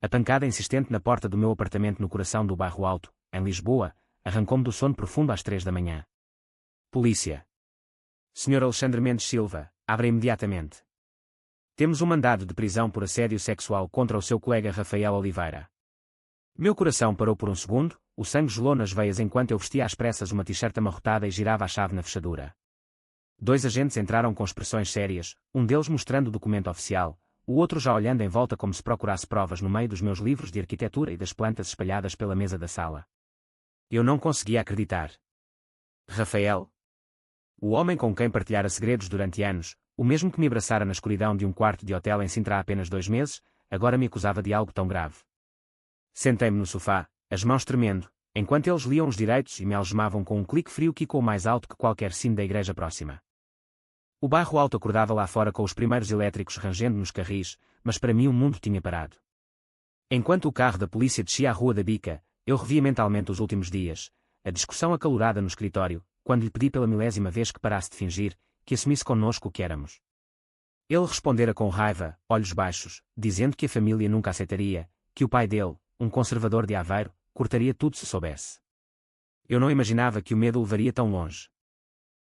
A pancada insistente na porta do meu apartamento no coração do Bairro Alto, em Lisboa, arrancou-me do sono profundo às 3 da manhã. Polícia. Sr. Alexandre Mendes Silva, abra imediatamente. Temos um mandado de prisão por assédio sexual contra o seu colega Rafael Oliveira. Meu coração parou por um segundo, o sangue gelou nas veias enquanto eu vestia às pressas uma t-shirt amarrotada e girava a chave na fechadura. 2 agentes entraram com expressões sérias, um deles mostrando o documento oficial, o outro já olhando em volta como se procurasse provas no meio dos meus livros de arquitetura e das plantas espalhadas pela mesa da sala. Eu não conseguia acreditar. Rafael? O homem com quem partilhara segredos durante anos, o mesmo que me abraçara na escuridão de um quarto de hotel em Sintra há apenas 2 meses, agora me acusava de algo tão grave. Sentei-me no sofá, as mãos tremendo, enquanto eles liam os direitos e me algemavam com um clique frio que ecoou mais alto que qualquer sino da igreja próxima. O Bairro Alto acordava lá fora com os primeiros elétricos rangendo nos carris, mas para mim o mundo tinha parado. Enquanto o carro da polícia descia a Rua da Bica, eu revia mentalmente os últimos dias, a discussão acalorada no escritório, quando lhe pedi pela milésima vez que parasse de fingir, que assumisse connosco o que éramos. Ele respondera com raiva, olhos baixos, dizendo que a família nunca aceitaria, que o pai dele, um conservador de Aveiro, cortaria tudo se soubesse. Eu não imaginava que o medo o levaria tão longe.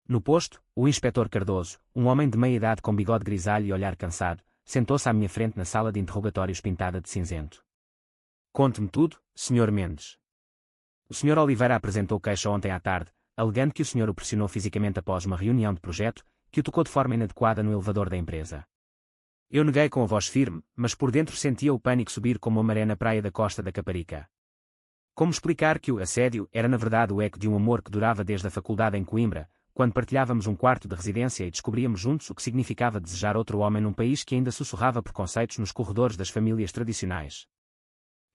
No posto, o inspetor Cardoso, um homem de meia idade com bigode grisalho e olhar cansado, sentou-se à minha frente na sala de interrogatórios pintada de cinzento. Conte-me tudo, Sr. Mendes. O Sr. Oliveira apresentou queixa ontem à tarde, alegando que o senhor o pressionou fisicamente após uma reunião de projeto, que o tocou de forma inadequada no elevador da empresa. Eu neguei com a voz firme, mas por dentro sentia o pânico subir como uma maré na praia da Costa da Caparica. Como explicar que o assédio era na verdade o eco de um amor que durava desde a faculdade em Coimbra, quando partilhávamos um quarto de residência e descobríamos juntos o que significava desejar outro homem num país que ainda sussurrava preconceitos nos corredores das famílias tradicionais.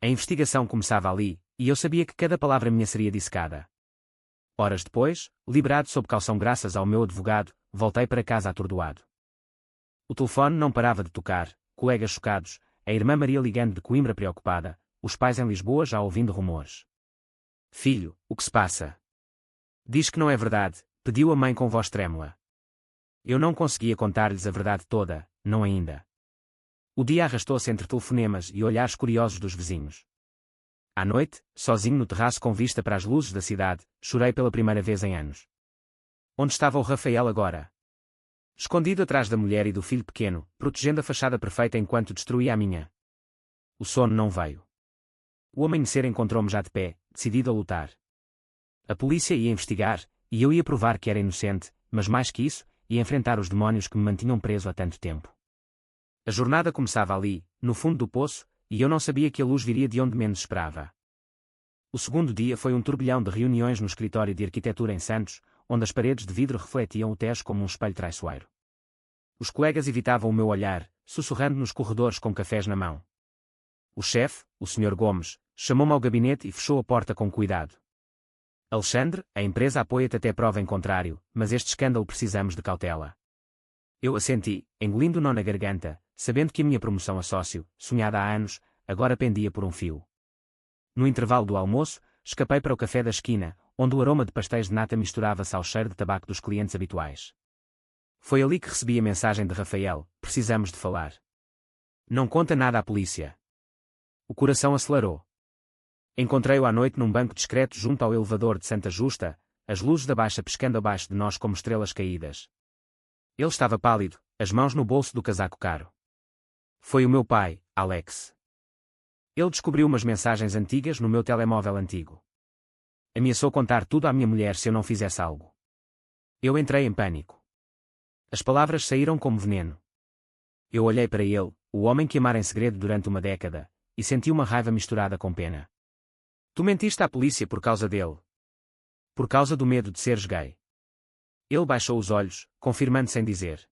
A investigação começava ali, e eu sabia que cada palavra minha seria dissecada. Horas depois, liberado sob caução graças ao meu advogado, voltei para casa atordoado. O telefone não parava de tocar, colegas chocados, a irmã Maria ligando de Coimbra preocupada, os pais em Lisboa já ouvindo rumores. Filho, o que se passa? Diz que não é verdade, pediu a mãe com voz trêmula. Eu não conseguia contar-lhes a verdade toda, não ainda. O dia arrastou-se entre telefonemas e olhares curiosos dos vizinhos. À noite, sozinho no terraço com vista para as luzes da cidade, chorei pela primeira vez em anos. Onde estava o Rafael agora? Escondido atrás da mulher e do filho pequeno, protegendo a fachada perfeita enquanto destruía a minha. O sono não veio. O amanhecer encontrou-me já de pé, decidido a lutar. A polícia ia investigar, e eu ia provar que era inocente, mas mais que isso, ia enfrentar os demónios que me mantinham preso há tanto tempo. A jornada começava ali, no fundo do poço, e eu não sabia que a luz viria de onde menos esperava. O segundo dia foi um turbilhão de reuniões no escritório de arquitetura em Santos, onde as paredes de vidro refletiam o Tejo como um espelho traiçoeiro. Os colegas evitavam o meu olhar, sussurrando nos corredores com cafés na mão. O chefe, o Sr. Gomes, chamou-me ao gabinete e fechou a porta com cuidado. Alexandre, a empresa apoia-te até prova em contrário, mas este escândalo precisamos de cautela. Eu assenti, engolindo o nó na garganta, sabendo que a minha promoção a sócio, sonhada há anos, agora pendia por um fio. No intervalo do almoço, escapei para o café da esquina, onde o aroma de pastéis de nata misturava-se ao cheiro de tabaco dos clientes habituais. Foi ali que recebi a mensagem de Rafael: precisamos de falar. Não conta nada à polícia. O coração acelerou. Encontrei-o à noite num banco discreto junto ao elevador de Santa Justa, as luzes da baixa piscando abaixo de nós como estrelas caídas. Ele estava pálido, as mãos no bolso do casaco caro. Foi o meu pai, Alex. Ele descobriu umas mensagens antigas no meu telemóvel antigo. Ameaçou contar tudo à minha mulher se eu não fizesse algo. Eu entrei em pânico. As palavras saíram como veneno. Eu olhei para ele, o homem que amara em segredo durante uma década, e senti uma raiva misturada com pena. Tu mentiste à polícia por causa dele. Por causa do medo de seres gay. Ele baixou os olhos, confirmando sem dizer.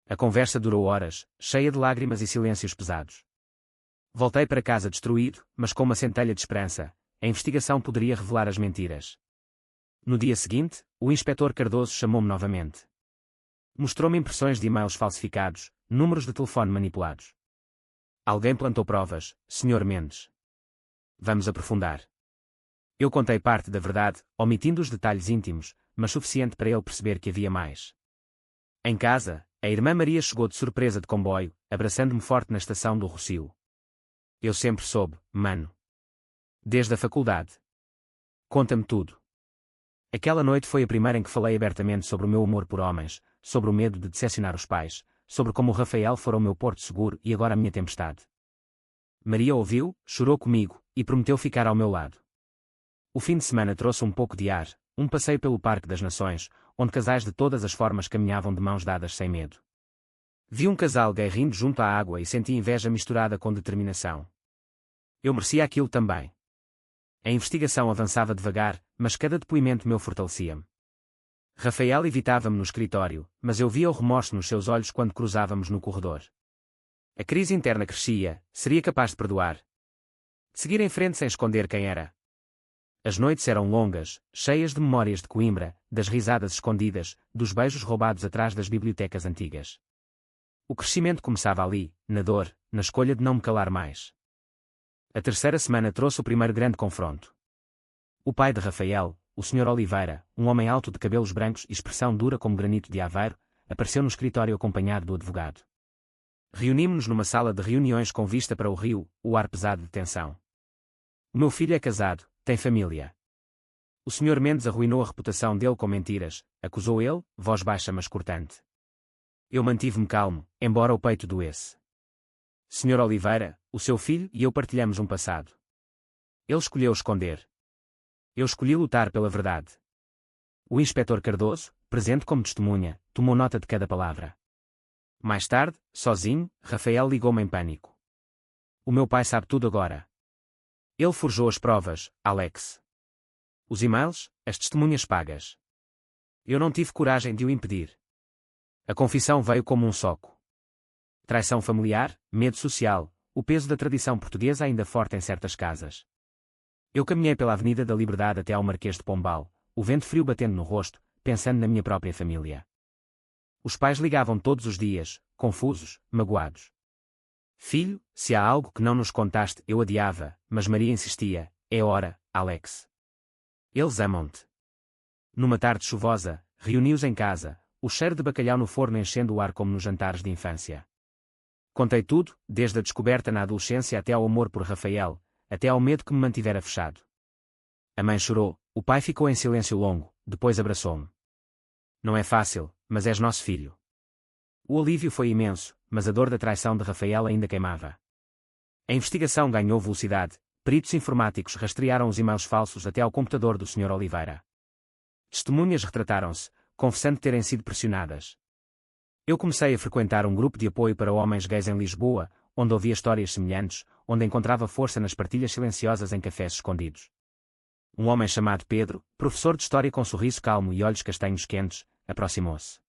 A conversa durou horas, cheia de lágrimas e silêncios pesados. Voltei para casa destruído, mas com uma centelha de esperança. A investigação poderia revelar as mentiras. No dia seguinte, o inspetor Cardoso chamou-me novamente. Mostrou-me impressões de e-mails falsificados, números de telefone manipulados. Alguém plantou provas, Sr. Mendes. Vamos aprofundar. Eu contei parte da verdade, omitindo os detalhes íntimos, mas suficiente para ele perceber que havia mais. Em casa, a irmã Maria chegou de surpresa de comboio, abraçando-me forte na estação do Rossio. Eu sempre soube, mano. Desde a faculdade. Conta-me tudo. Aquela noite foi a primeira em que falei abertamente sobre o meu amor por homens, sobre o medo de decepcionar os pais, sobre como o Rafael fora o meu porto seguro e agora a minha tempestade. Maria ouviu, chorou comigo, e prometeu ficar ao meu lado. O fim de semana trouxe um pouco de ar, um passeio pelo Parque das Nações, onde casais de todas as formas caminhavam de mãos dadas sem medo. Vi um casal gay rindo junto à água e senti inveja misturada com determinação. Eu merecia aquilo também. A investigação avançava devagar, mas cada depoimento meu fortalecia-me. Rafael evitava-me no escritório, mas eu via o remorso nos seus olhos quando cruzávamos no corredor. A crise interna crescia, seria capaz de perdoar? De seguir em frente sem esconder quem era? As noites eram longas, cheias de memórias de Coimbra, das risadas escondidas, dos beijos roubados atrás das bibliotecas antigas. O crescimento começava ali, na dor, na escolha de não me calar mais. A terceira semana trouxe o primeiro grande confronto. O pai de Rafael, o Sr. Oliveira, um homem alto de cabelos brancos e expressão dura como granito de Aveiro, apareceu no escritório acompanhado do advogado. Reunimos-nos numa sala de reuniões com vista para o rio, o ar pesado de tensão. O meu filho é casado, tem família. O Sr. Mendes arruinou a reputação dele com mentiras, acusou ele, voz baixa mas cortante. Eu mantive-me calmo, embora o peito doesse. Sr. Oliveira, o seu filho e eu partilhamos um passado. Ele escolheu esconder. Eu escolhi lutar pela verdade. O inspetor Cardoso, presente como testemunha, tomou nota de cada palavra. Mais tarde, sozinho, Rafael ligou-me em pânico. O meu pai sabe tudo agora. Ele forjou as provas, Alex. Os e-mails, as testemunhas pagas. Eu não tive coragem de o impedir. A confissão veio como um soco. Traição familiar, medo social, o peso da tradição portuguesa ainda forte em certas casas. Eu caminhei pela Avenida da Liberdade até ao Marquês de Pombal, o vento frio batendo no rosto, pensando na minha própria família. Os pais ligavam todos os dias, confusos, magoados. Filho, se há algo que não nos contaste, eu adiava, mas Maria insistia, é hora, Alex. Eles amam-te. Numa tarde chuvosa, reuni-os em casa, o cheiro de bacalhau no forno enchendo o ar como nos jantares de infância. Contei tudo, desde a descoberta na adolescência até ao amor por Rafael, até ao medo que me mantivera fechado. A mãe chorou, o pai ficou em silêncio longo, depois abraçou-me. Não é fácil, mas és nosso filho. O alívio foi imenso, mas a dor da traição de Rafael ainda queimava. A investigação ganhou velocidade, peritos informáticos rastrearam os e-mails falsos até ao computador do Sr. Oliveira. Testemunhas retrataram-se, confessando terem sido pressionadas. Eu comecei a frequentar um grupo de apoio para homens gays em Lisboa, onde ouvia histórias semelhantes, onde encontrava força nas partilhas silenciosas em cafés escondidos. Um homem chamado Pedro, professor de história com sorriso calmo e olhos castanhos quentes, aproximou-se.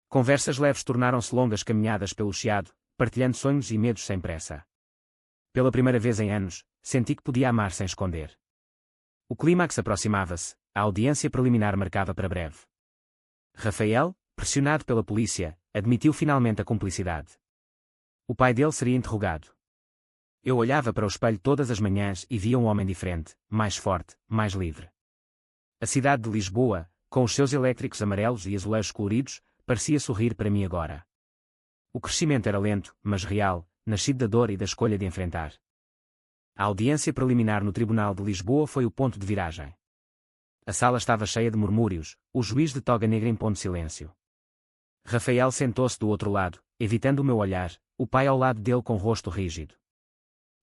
Conversas leves tornaram-se longas caminhadas pelo chiado, partilhando sonhos e medos sem pressa. Pela primeira vez em anos, senti que podia amar sem esconder. O clímax aproximava-se, a audiência preliminar marcava para breve. Rafael, pressionado pela polícia, admitiu finalmente a cumplicidade. O pai dele seria interrogado. Eu olhava para o espelho todas as manhãs e via um homem diferente, mais forte, mais livre. A cidade de Lisboa, com os seus elétricos amarelos e azulejos coloridos, parecia sorrir para mim agora. O crescimento era lento, mas real, nascido da dor e da escolha de enfrentar. A audiência preliminar no Tribunal de Lisboa foi o ponto de viragem. A sala estava cheia de murmúrios, o juiz de toga negra impondo silêncio. Rafael sentou-se do outro lado, evitando o meu olhar, o pai ao lado dele com o rosto rígido.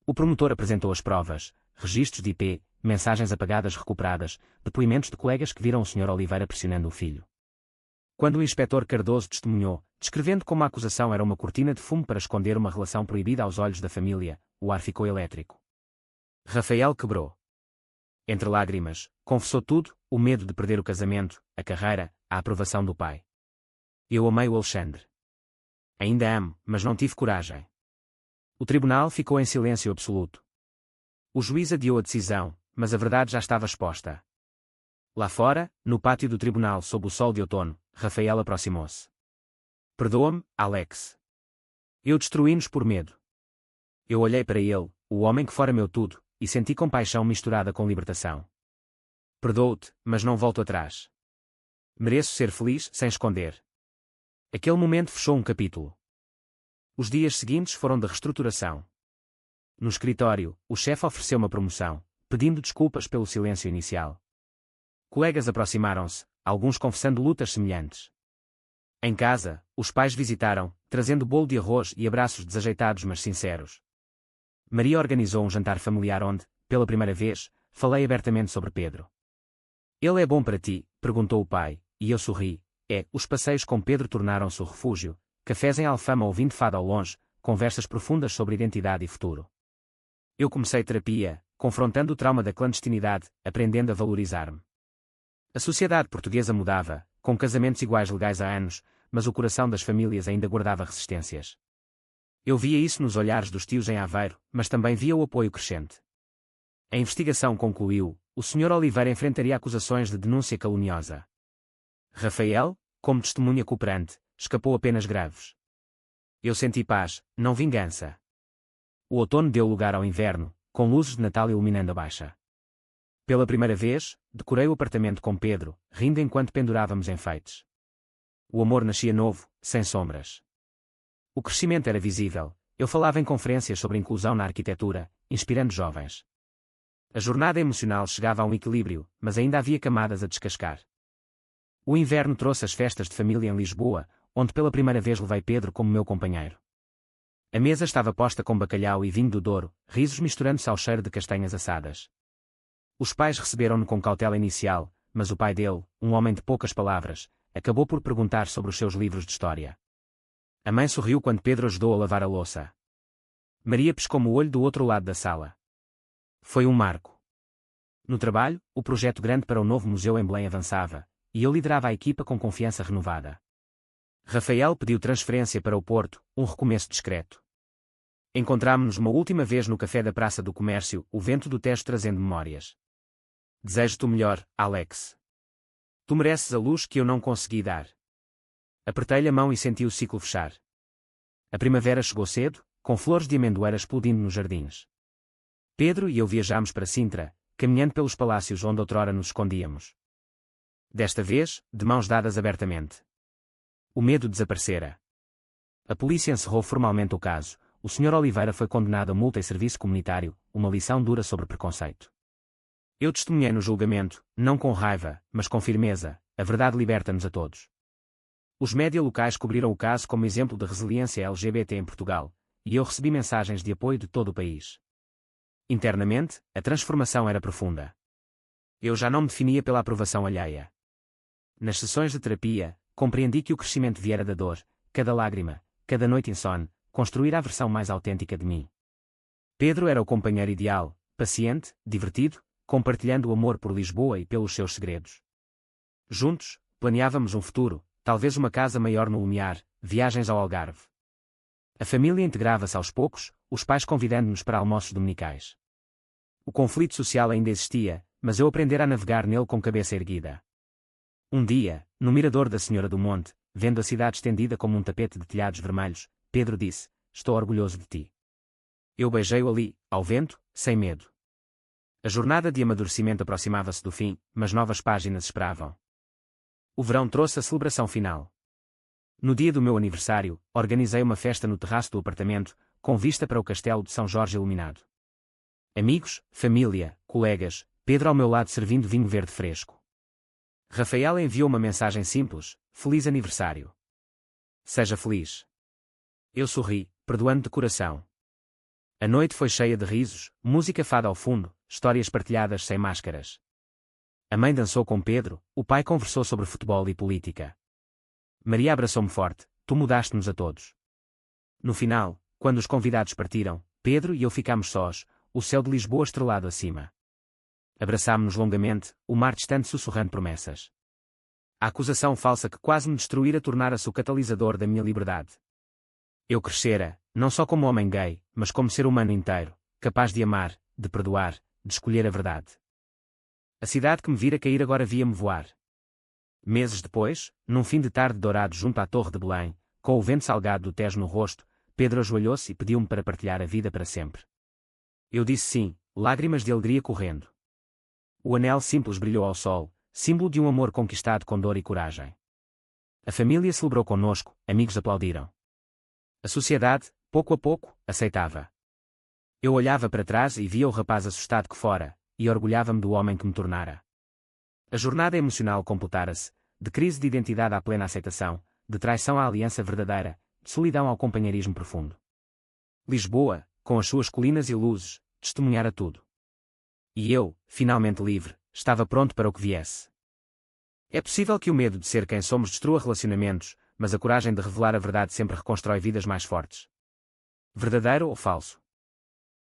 O promotor apresentou as provas, registros de IP, mensagens apagadas recuperadas, depoimentos de colegas que viram o Sr. Oliveira pressionando o filho. Quando o inspetor Cardoso testemunhou, descrevendo como a acusação era uma cortina de fumo para esconder uma relação proibida aos olhos da família, o ar ficou elétrico. Rafael quebrou. Entre lágrimas, confessou tudo, o medo de perder o casamento, a carreira, a aprovação do pai. Eu amei o Alexandre. Ainda amo, mas não tive coragem. O tribunal ficou em silêncio absoluto. O juiz adiou a decisão, mas a verdade já estava exposta. Lá fora, no pátio do tribunal sob o sol de outono, Rafael aproximou-se. Perdoa-me, Alex. Eu destruí-nos por medo. Eu olhei para ele, o homem que fora meu tudo, e senti compaixão misturada com libertação. Perdoo-te, mas não volto atrás. Mereço ser feliz sem esconder. Aquele momento fechou um capítulo. Os dias seguintes foram de reestruturação. No escritório, o chefe ofereceu uma promoção, pedindo desculpas pelo silêncio inicial. Colegas aproximaram-se, alguns confessando lutas semelhantes. Em casa, os pais visitaram, trazendo bolo de arroz e abraços desajeitados mas sinceros. Maria organizou um jantar familiar onde, pela primeira vez, falei abertamente sobre Pedro. Ele é bom para ti? Perguntou o pai, e eu sorri. Os passeios com Pedro tornaram-se o refúgio, cafés em Alfama ouvindo fado ao longe, conversas profundas sobre identidade e futuro. Eu comecei terapia, confrontando o trauma da clandestinidade, aprendendo a valorizar-me. A sociedade portuguesa mudava, com casamentos iguais legais há anos, mas o coração das famílias ainda guardava resistências. Eu via isso nos olhares dos tios em Aveiro, mas também via o apoio crescente. A investigação concluiu, o Sr. Oliveira enfrentaria acusações de denúncia caluniosa. Rafael, como testemunha cooperante, escapou apenas graves. Eu senti paz, não vingança. O outono deu lugar ao inverno, com luzes de Natal iluminando a baixa. Pela primeira vez, decorei o apartamento com Pedro, rindo enquanto pendurávamos enfeites. O amor nascia novo, sem sombras. O crescimento era visível, eu falava em conferências sobre inclusão na arquitetura, inspirando jovens. A jornada emocional chegava a um equilíbrio, mas ainda havia camadas a descascar. O inverno trouxe as festas de família em Lisboa, onde pela primeira vez levei Pedro como meu companheiro. A mesa estava posta com bacalhau e vinho do Douro, risos misturando-se ao cheiro de castanhas assadas. Os pais receberam-no com cautela inicial, mas o pai dele, um homem de poucas palavras, acabou por perguntar sobre os seus livros de história. A mãe sorriu quando Pedro ajudou a lavar a louça. Maria piscou-me o olho do outro lado da sala. Foi um marco. No trabalho, o projeto grande para o novo museu em Belém avançava, e eu liderava a equipa com confiança renovada. Rafael pediu transferência para o Porto, um recomeço discreto. Encontrámo-nos uma última vez no café da Praça do Comércio, o vento do Tejo trazendo memórias. Desejo-te o melhor, Alex. Tu mereces a luz que eu não consegui dar. Apertei-lhe a mão e senti o ciclo fechar. A primavera chegou cedo, com flores de amendoeira explodindo nos jardins. Pedro e eu viajámos para Sintra, caminhando pelos palácios onde outrora nos escondíamos. Desta vez, de mãos dadas abertamente. O medo desaparecera. A polícia encerrou formalmente o caso. O Sr. Oliveira foi condenado a multa e serviço comunitário, uma lição dura sobre preconceito. Eu testemunhei no julgamento, não com raiva, mas com firmeza. A verdade liberta-nos a todos. Os média locais cobriram o caso como exemplo de resiliência LGBT em Portugal, e eu recebi mensagens de apoio de todo o país. Internamente, a transformação era profunda. Eu já não me definia pela aprovação alheia. Nas sessões de terapia, compreendi que o crescimento viera da dor, cada lágrima, cada noite insone, construir a versão mais autêntica de mim. Pedro era o companheiro ideal, paciente, divertido, compartilhando o amor por Lisboa e pelos seus segredos. Juntos, planeávamos um futuro, talvez uma casa maior no Lumiar, viagens ao Algarve. A família integrava-se aos poucos, os pais convidando-nos para almoços dominicais. O conflito social ainda existia, mas eu aprendera a navegar nele com cabeça erguida. Um dia, no mirador da Senhora do Monte, vendo a cidade estendida como um tapete de telhados vermelhos, Pedro disse: "Estou orgulhoso de ti." Eu beijei-o ali, ao vento, sem medo. A jornada de amadurecimento aproximava-se do fim, mas novas páginas esperavam. O verão trouxe a celebração final. No dia do meu aniversário, organizei uma festa no terraço do apartamento, com vista para o castelo de São Jorge iluminado. Amigos, família, colegas, Pedro ao meu lado servindo vinho verde fresco. Rafael enviou uma mensagem simples: "Feliz aniversário. Seja feliz." Eu sorri, perdoando de coração. A noite foi cheia de risos, música fada ao fundo, histórias partilhadas sem máscaras. A mãe dançou com Pedro, o pai conversou sobre futebol e política. Maria abraçou-me forte: "Tu mudaste-nos a todos." No final, quando os convidados partiram, Pedro e eu ficámos sós, o céu de Lisboa estrelado acima. Abraçámo-nos longamente, o mar distante sussurrando promessas. A acusação falsa que quase me destruíra tornara-se o catalisador da minha liberdade. Eu crescera, não só como homem gay, mas como ser humano inteiro, capaz de amar, de perdoar, de escolher a verdade. A cidade que me vira cair agora via-me voar. Meses depois, num fim de tarde dourado junto à Torre de Belém, com o vento salgado do Tejo no rosto, Pedro ajoelhou-se e pediu-me para partilhar a vida para sempre. Eu disse sim, lágrimas de alegria correndo. O anel simples brilhou ao sol, símbolo de um amor conquistado com dor e coragem. A família celebrou conosco, amigos aplaudiram. A sociedade, pouco a pouco, aceitava. Eu olhava para trás e via o rapaz assustado que fora, e orgulhava-me do homem que me tornara. A jornada emocional completara-se, de crise de identidade à plena aceitação, de traição à aliança verdadeira, de solidão ao companheirismo profundo. Lisboa, com as suas colinas e luzes, testemunhara tudo. E eu, finalmente livre, estava pronto para o que viesse. É possível que o medo de ser quem somos destrua relacionamentos, mas a coragem de revelar a verdade sempre reconstrói vidas mais fortes. Verdadeiro ou falso?